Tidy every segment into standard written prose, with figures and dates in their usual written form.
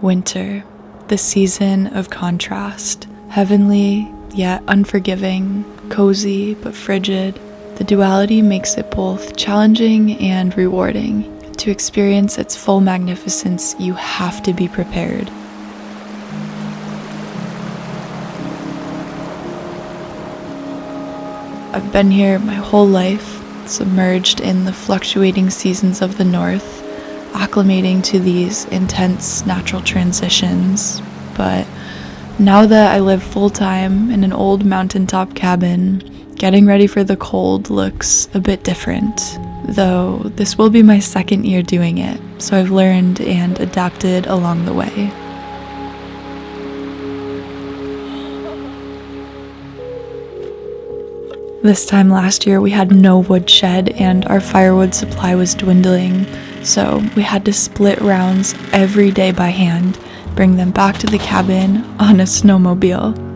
Winter, the season of contrast. Heavenly, yet unforgiving, cozy but frigid. The duality makes it both challenging and rewarding. To experience its full magnificence, you have to be prepared. I've been here my whole life, submerged in the fluctuating seasons of the north, acclimating to these intense natural transitions. But now that I live full-time in an old mountaintop cabin, getting ready for the cold looks a bit different. Though this will be my second year doing it, so I've learned and adapted along the way. This time last year we had no woodshed and our firewood supply was dwindling, so we had to split rounds every day by hand, bring them back to the cabin on a snowmobile.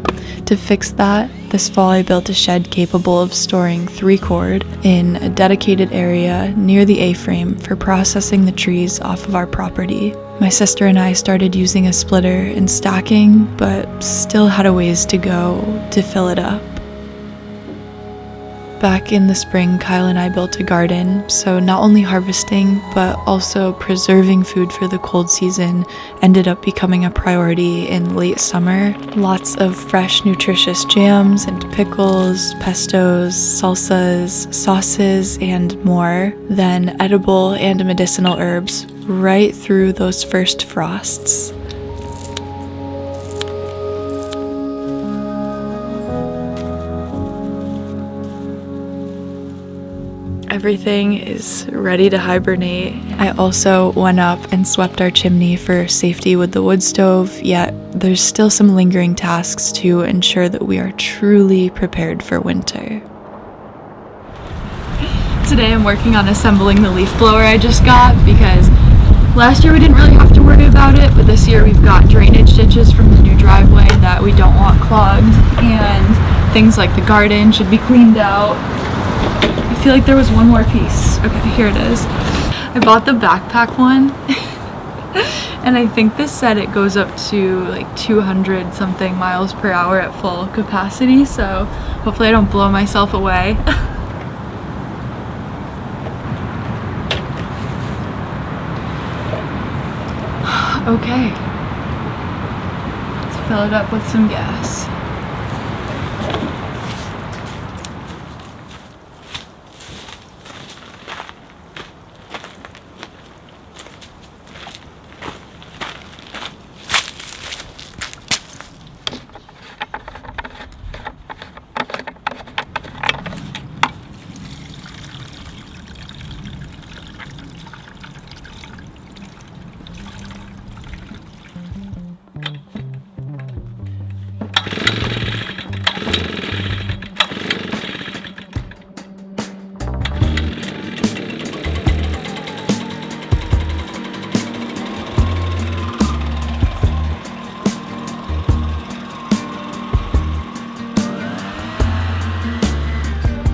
To fix that, this fall I built a shed capable of storing 3-cord in a dedicated area near the A-frame for processing the trees off of our property. My sister and I started using a splitter and stacking, but still had a ways to go to fill it up. Back in the spring, Kyle and I built a garden, so not only harvesting, but also preserving food for the cold season ended up becoming a priority in late summer. Lots of fresh, nutritious jams and pickles, pestos, salsas, sauces, and more, then edible and medicinal herbs right through those first frosts. Everything is ready to hibernate. I also went up and swept our chimney for safety with the wood stove, yet there's still some lingering tasks to ensure that we are truly prepared for winter. Today I'm working on assembling the leaf blower I just got because last year we didn't really have to worry about it, but this year we've got drainage ditches from the new driveway that we don't want clogged, and things like the garden should be cleaned out. I feel like there was one more piece. Okay, here it is. I bought the backpack one and I think this said it goes up to like 200 something miles per hour at full capacity, so hopefully I don't blow myself away. Okay, let's fill it up with some gas.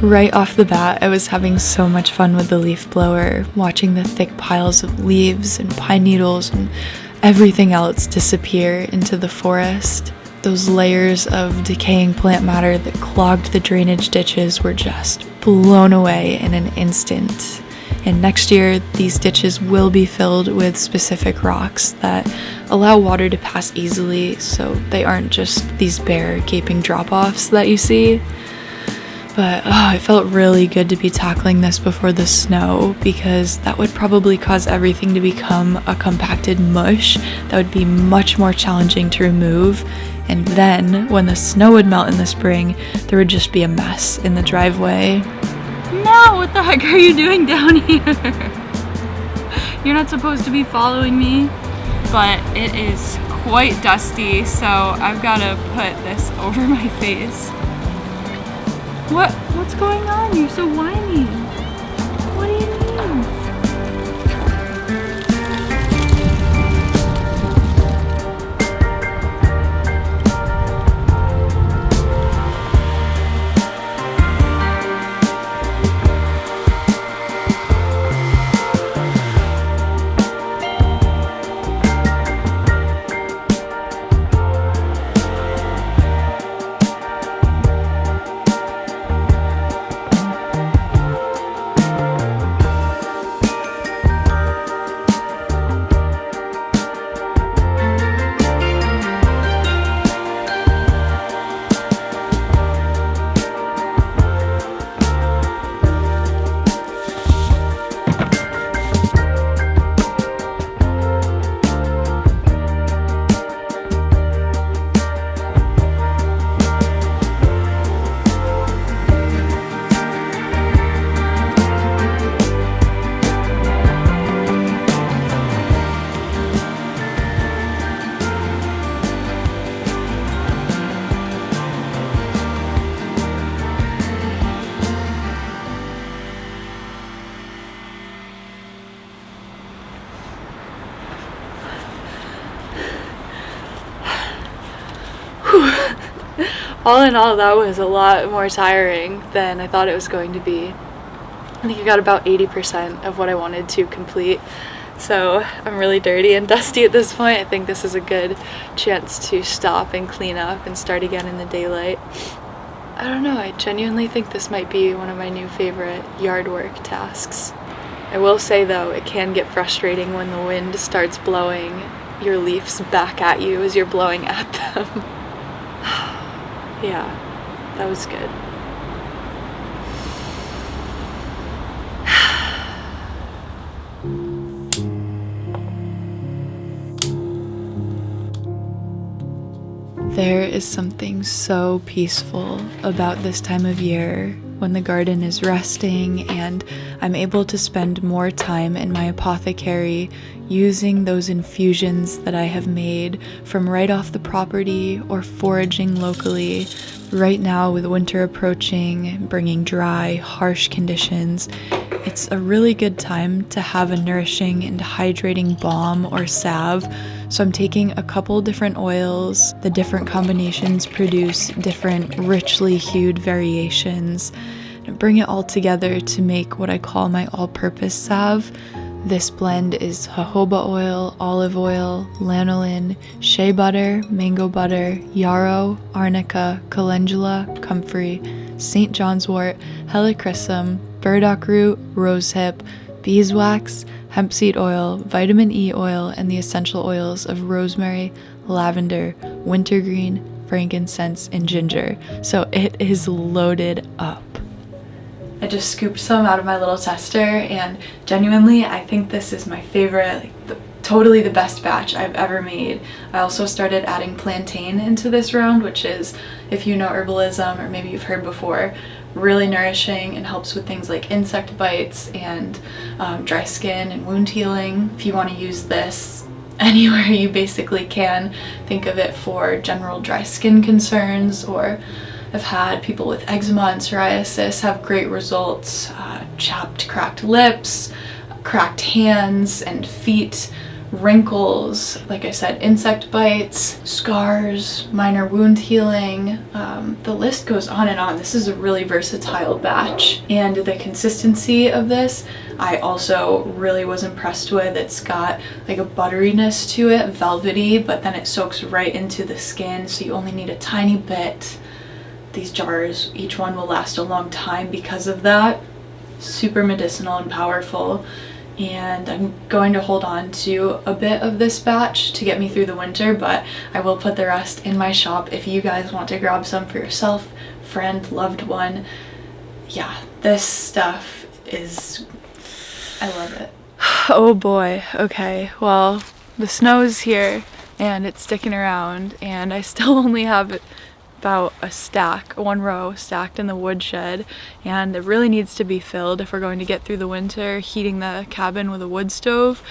Right off the bat, I was having so much fun with the leaf blower, watching the thick piles of leaves and pine needles and everything else disappear into the forest. Those layers of decaying plant matter that clogged the drainage ditches were just blown away in an instant. And next year, these ditches will be filled with specific rocks that allow water to pass easily, so they aren't just these bare, gaping drop-offs that you see. But it felt really good to be tackling this before the snow, because that would probably cause everything to become a compacted mush that would be much more challenging to remove. And then, when the snow would melt in the spring, there would just be a mess in the driveway. No, what the heck are you doing down here? You're not supposed to be following me, but it is quite dusty, so I've got to put this over my face. What's going on? You're so whiny. What do you mean? All in all, that was a lot more tiring than I thought it was going to be. I think I got about 80% of what I wanted to complete. So I'm really dirty and dusty at this point. I think this is a good chance to stop and clean up and start again in the daylight. I don't know, I genuinely think this might be one of my new favorite yard work tasks. I will say though, it can get frustrating when the wind starts blowing your leaves back at you as you're blowing at them. Yeah, that was good. There is something so peaceful about this time of year when the garden is resting and I'm able to spend more time in my apothecary using those infusions that I have made from right off the property or foraging locally. Right now, with winter approaching, bringing dry, harsh conditions, it's a really good time to have a nourishing and hydrating balm or salve. So I'm taking a couple different oils. The different combinations produce different richly hued variations. And bring it all together to make what I call my all-purpose salve. This blend is jojoba oil, olive oil, lanolin, shea butter, mango butter, yarrow, arnica, calendula, comfrey, St. John's wort, helichrysum, burdock root, rosehip, beeswax, hemp seed oil, vitamin E oil, and the essential oils of rosemary, lavender, wintergreen, frankincense, and ginger. So it is loaded up. I just scooped some out of my little tester, and genuinely I think this is my favorite, totally the best batch I've ever made. I also started adding plantain into this round, which is, if you know herbalism or maybe you've heard before, really nourishing and helps with things like insect bites and dry skin and wound healing. If you want to use this anywhere you basically can, think of it for general dry skin concerns, or I've had people with eczema and psoriasis have great results. Chapped, cracked lips, cracked hands and feet, wrinkles, like I said, insect bites, scars, minor wound healing. The list goes on and on. This is a really versatile batch, and the consistency of this I also really was impressed with. It's got like a butteriness to it, velvety, but then it soaks right into the skin, so you only need a tiny bit. These jars, each one will last a long time because of that. Super medicinal and powerful. And I'm going to hold on to a bit of this batch to get me through the winter, but I will put the rest in my shop if you guys want to grab some for yourself, friend, loved one. Yeah, this stuff is, I love it. Oh boy, okay, well, the snow's here and it's sticking around, and I still only have about one row stacked in the woodshed, and it really needs to be filled if we're going to get through the winter heating the cabin with a wood stove.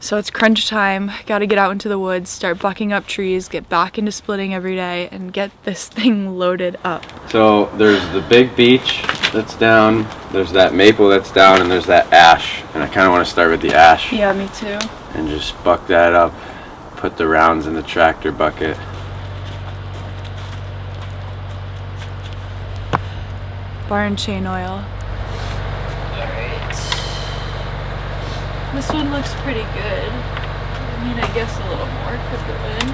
So it's crunch time. Got to get out into the woods, start bucking up trees, get back into splitting every day, and get this thing loaded up. So there's the big beech that's down, there's that maple that's down, and there's that ash, and I kind of want to start with the ash. Yeah, me too. And just buck that up, put the rounds in the tractor bucket. Barn chain oil. Alright. This one looks pretty good. I mean, I guess a little more could go in.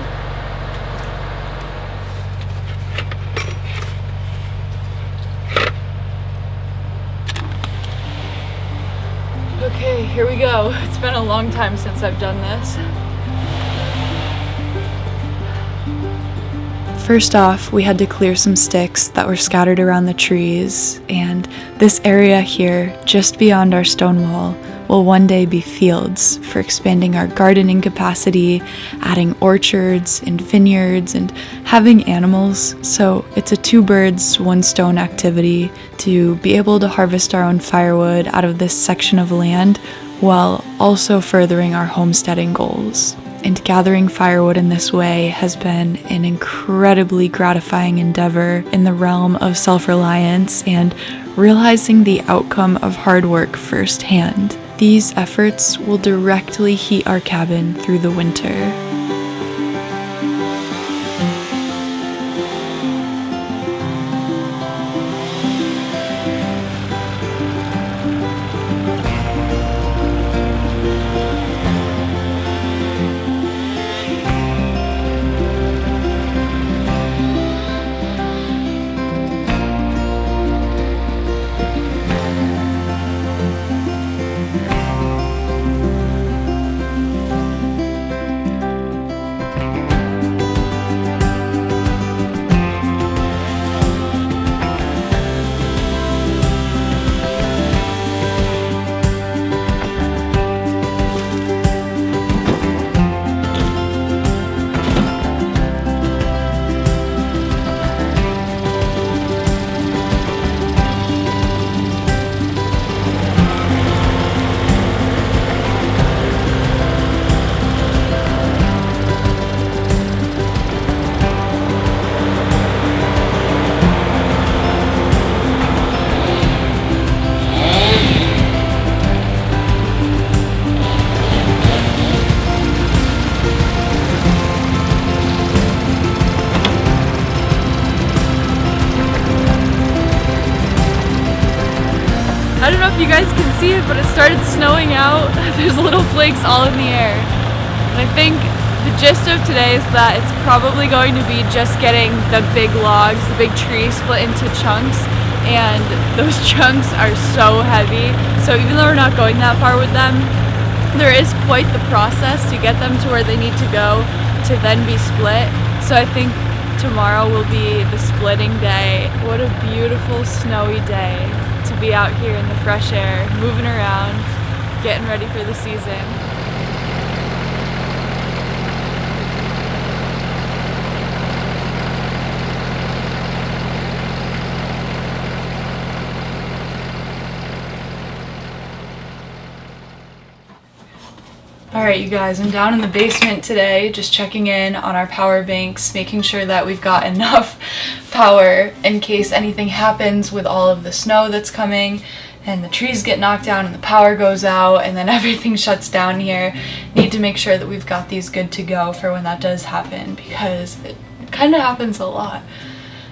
Okay, here we go. It's been a long time since I've done this. First off, we had to clear some sticks that were scattered around the trees, and this area here, just beyond our stone wall, will one day be fields for expanding our gardening capacity, adding orchards and vineyards, and having animals. So it's a two birds, one stone activity to be able to harvest our own firewood out of this section of land while also furthering our homesteading goals. And gathering firewood in this way has been an incredibly gratifying endeavor in the realm of self-reliance and realizing the outcome of hard work firsthand. These efforts will directly heat our cabin through the winter. know if you guys can see it, but it started snowing out. There's little flakes all in the air. And I think the gist of today is that it's probably going to be just getting the big logs, the big trees split into chunks, and those chunks are so heavy. So even though we're not going that far with them, there is quite the process to get them to where they need to go to then be split. So I think tomorrow will be the splitting day. What a beautiful snowy day to be out here in the fresh air, moving around, getting ready for the season. Alright you guys, I'm down in the basement today, just checking in on our power banks, making sure that we've got enough power in case anything happens with all of the snow that's coming and the trees get knocked down and the power goes out and then everything shuts down here. Need to make sure that we've got these good to go for when that does happen, because it kind of happens a lot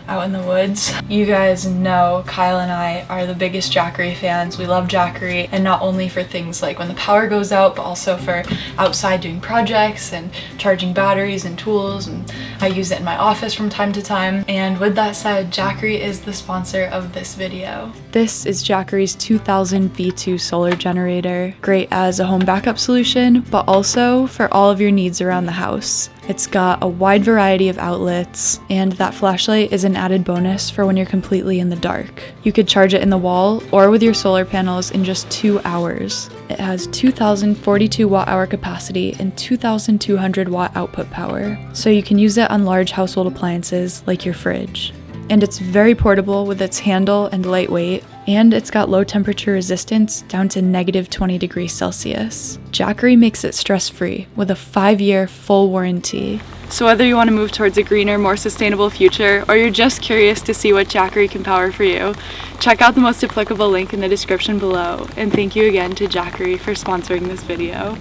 out in the woods. You guys know Kyle and I are the biggest Jackery fans. We love Jackery, and not only for things like when the power goes out, but also for outside doing projects and charging batteries and tools, and I use it in my office from time to time. And with that said, Jackery is the sponsor of this video. This is Jackery's 2000 V2 solar generator. Great as a home backup solution, but also for all of your needs around the house. It's got a wide variety of outlets, and that flashlight is an added bonus for when you're completely in the dark. You could charge it in the wall or with your solar panels in just 2 hours. It has 2,042 watt-hour capacity and 2,200 watt output power, so you can use it on large household appliances like your fridge. And it's very portable with its handle and lightweight, and it's got low temperature resistance down to -20°C. Jackery makes it stress-free with a 5-year full warranty. So whether you want to move towards a greener, more sustainable future, or you're just curious to see what Jackery can power for you, check out the most applicable link in the description below. And thank you again to Jackery for sponsoring this video.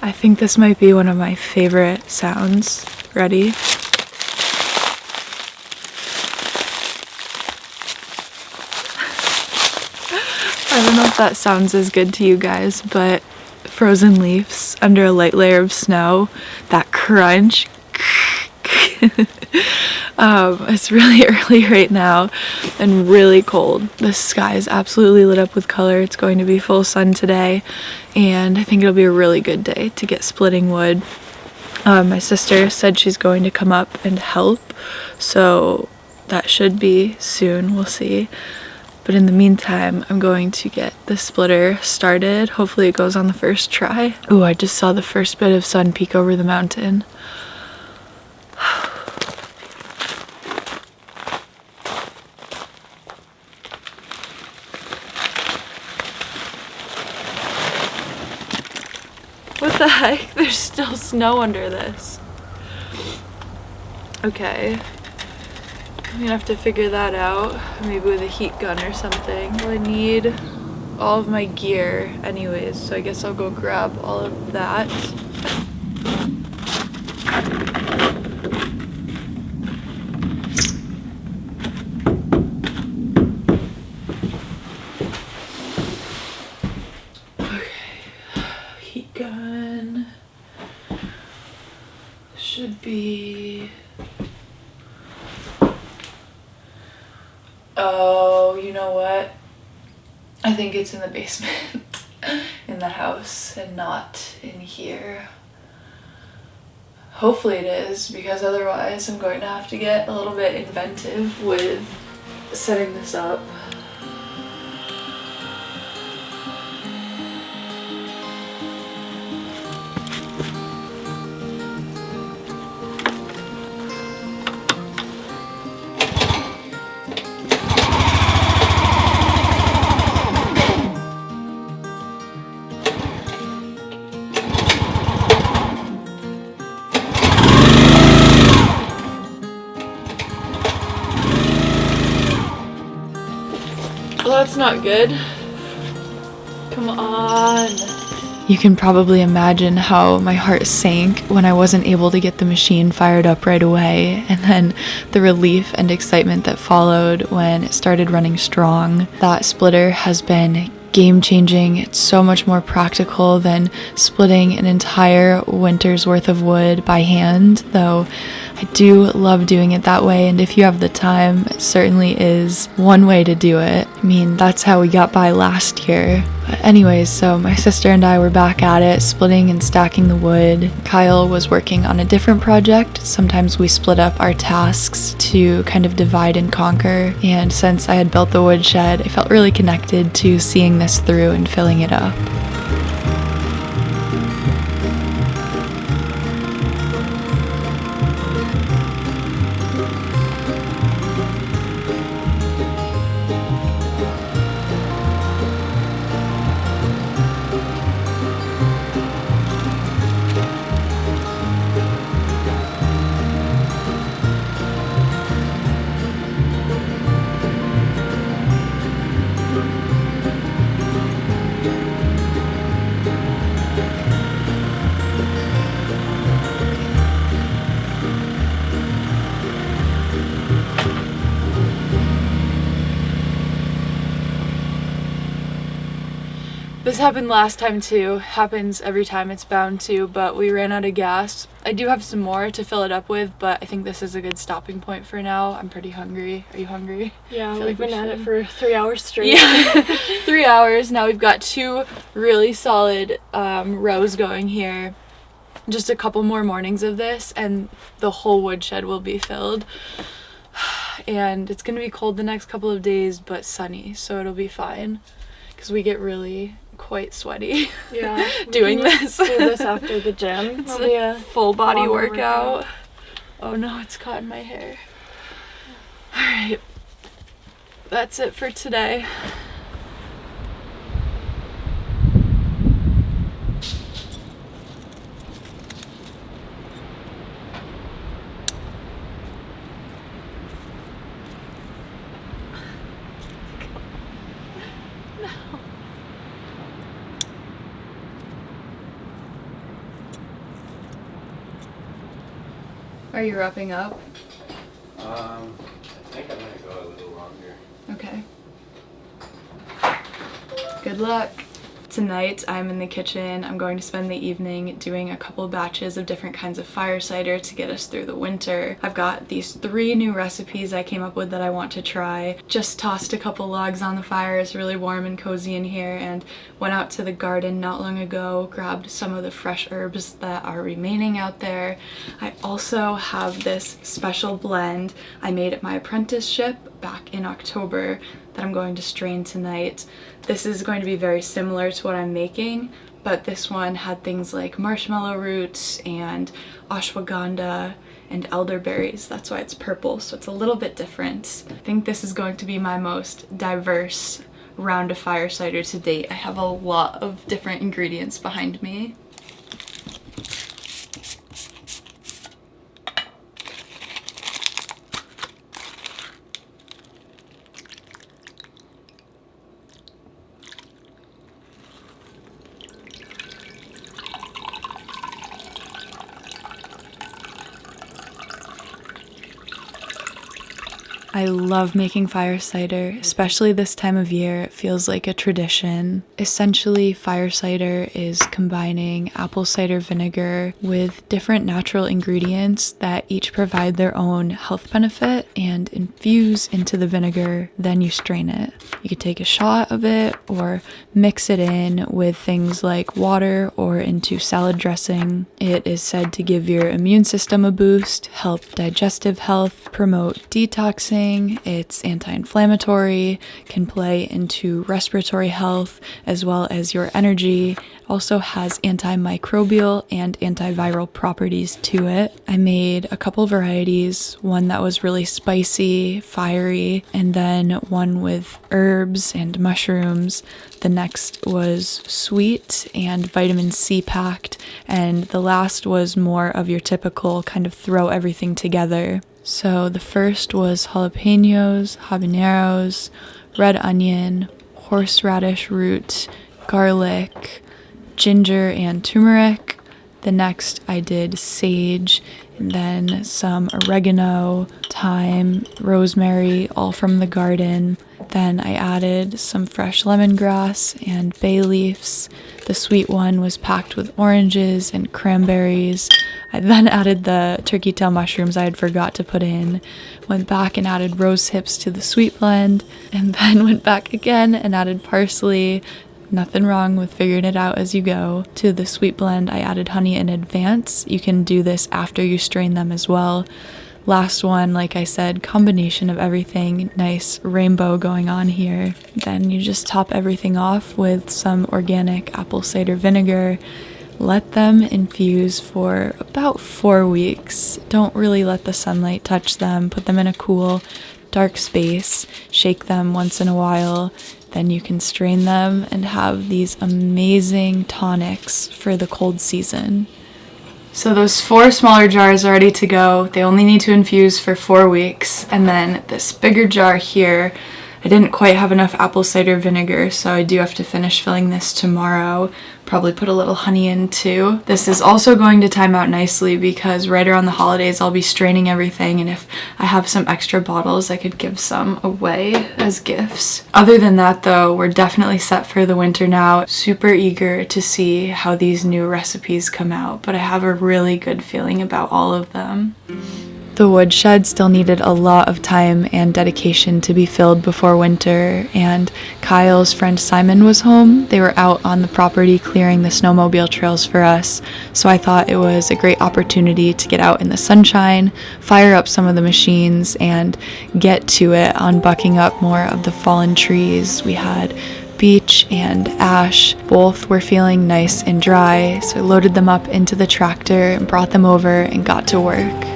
I think this might be one of my favorite sounds. Ready? I don't know if that sounds as good to you guys, but frozen leaves under a light layer of snow, that crunch. It's really early right now and really cold. The sky is absolutely lit up with color. It's going to be full sun today, and I think it'll be a really good day to get splitting wood. My sister said she's going to come up and help, so that should be soon. We'll see. But in the meantime, I'm going to get the splitter started. Hopefully it goes on the first try. Ooh, I just saw the first bit of sun peek over the mountain. What the heck? There's still snow under this. Okay. I'm gonna have to figure that out. Maybe with a heat gun or something. Well, I need all of my gear anyways, so I guess I'll go grab all of that. Gun should be, oh, you know what, I think it's in the basement in the house and not in here. Hopefully it is, because otherwise I'm going to have to get a little bit inventive with setting this up. Well, that's not good. Come on. You can probably imagine how my heart sank when I wasn't able to get the machine fired up right away, and then the relief and excitement that followed when it started running strong. That splitter has been game-changing. It's so much more practical than splitting an entire winter's worth of wood by hand, though I do love doing it that way, and if you have the time, it certainly is one way to do it. I mean, that's how we got by last year. But anyways, so my sister and I were back at it, splitting and stacking the wood. Kyle was working on a different project. Sometimes we split up our tasks to kind of divide and conquer, and since I had built the woodshed, I felt really connected to seeing this through and filling it up. This happened last time too, happens every time, it's bound to, but we ran out of gas. I do have some more to fill it up with, but I think this is a good stopping point for now. I'm pretty hungry. Are you hungry? Yeah, we've been at it for 3 hours straight. Yeah, 3 hours. Now we've got 2 really solid rows going here. Just a couple more mornings of this and the whole woodshed will be filled. And it's gonna be cold the next couple of days, but sunny, so it'll be fine. Because we get really quite sweaty doing this. Do this after the gym. It's a full body workout. Oh no, it's caught in my hair. Alright, that's it for today. Are you wrapping up? I think I'm gonna go a little longer. Okay. Good luck. Tonight I'm in the kitchen. I'm going to spend the evening doing a couple batches of different kinds of fire cider to get us through the winter. I've got these 3 new recipes I came up with that I want to try. Just tossed a couple logs on the fire. It's really warm and cozy in here, and went out to the garden not long ago, grabbed some of the fresh herbs that are remaining out there. I also have this special blend I made at my apprenticeship back in October that I'm going to strain tonight. This is going to be very similar to what I'm making, but this one had things like marshmallow roots and ashwagandha and elderberries. That's why it's purple, so it's a little bit different. I think this is going to be my most diverse round of fire cider to date. I have a lot of different ingredients behind me. I love making fire cider, especially this time of year. It feels like a tradition. Essentially, fire cider is combining apple cider vinegar with different natural ingredients that each provide their own health benefit and infuse into the vinegar, then you strain it. You could take a shot of it or mix it in with things like water or into salad dressing. It is said to give your immune system a boost, help digestive health, promote detoxing. It's anti-inflammatory, can play into respiratory health as well as your energy. Also has antimicrobial and antiviral properties to it. I made a couple varieties, one that was really spicy, fiery, and then one with herbs and mushrooms. The next was sweet and vitamin C packed, and the last was more of your typical kind of throw everything together. So the first was jalapenos, habaneros, red onion, horseradish root, garlic, ginger and turmeric. The next I did sage, and then some oregano, thyme, rosemary, all from the garden. Then I added some fresh lemongrass and bay leaves. The sweet one was packed with oranges and cranberries. I then added the turkey tail mushrooms I had forgot to put in, went back and added rose hips to the sweet blend, and then went back again and added parsley. Nothing wrong with figuring it out as you go. To the sweet blend, I added honey in advance. You can do this after you strain them as well. Last one, like I said, combination of everything, nice rainbow going on here. Then you just top everything off with some organic apple cider vinegar. Let them infuse for about 4 weeks. Don't really let the sunlight touch them. Put them in a cool, dark space. Shake them once in a while. Then you can strain them and have these amazing tonics for the cold season. So those 4 smaller jars are ready to go. They only need to infuse for 4 weeks. And then this bigger jar here, I didn't quite have enough apple cider vinegar, so I do have to finish filling this tomorrow. Probably put a little honey in too. This is also going to time out nicely because right around the holidays I'll be straining everything, and if I have some extra bottles I could give some away as gifts. Other than that though, we're definitely set for the winter now. Super eager to see how these new recipes come out, but I have a really good feeling about all of them. The woodshed still needed a lot of time and dedication to be filled before winter, and Kyle's friend Simon was home. They were out on the property clearing the snowmobile trails for us, so I thought it was a great opportunity to get out in the sunshine, fire up some of the machines, and get to it on bucking up more of the fallen trees. We had beech and ash. Both were feeling nice and dry, so I loaded them up into the tractor and brought them over and got to work.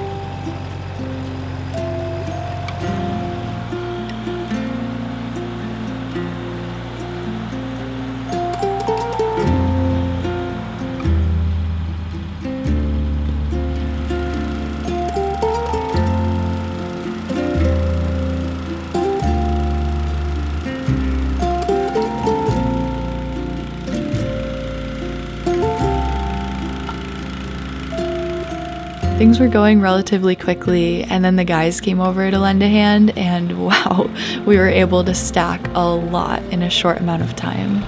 Things were going relatively quickly, and then the guys came over to lend a hand, and wow, we were able to stack a lot in a short amount of time.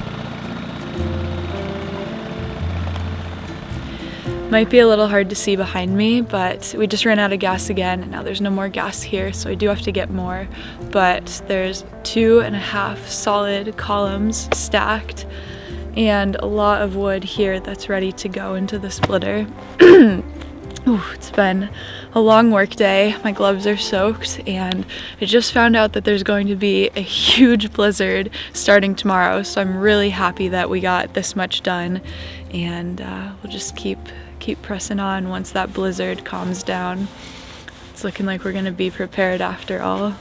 Might be a little hard to see behind me, but we just ran out of gas again, and now there's no more gas here, so I do have to get more. But there's 2.5 solid columns stacked, and a lot of wood here that's ready to go into the splitter. Ooh, it's been a long work day. My gloves are soaked, and I just found out that there's going to be a huge blizzard starting tomorrow, so I'm really happy that we got this much done, and we'll just keep pressing on once that blizzard calms down. It's looking like we're gonna be prepared after all.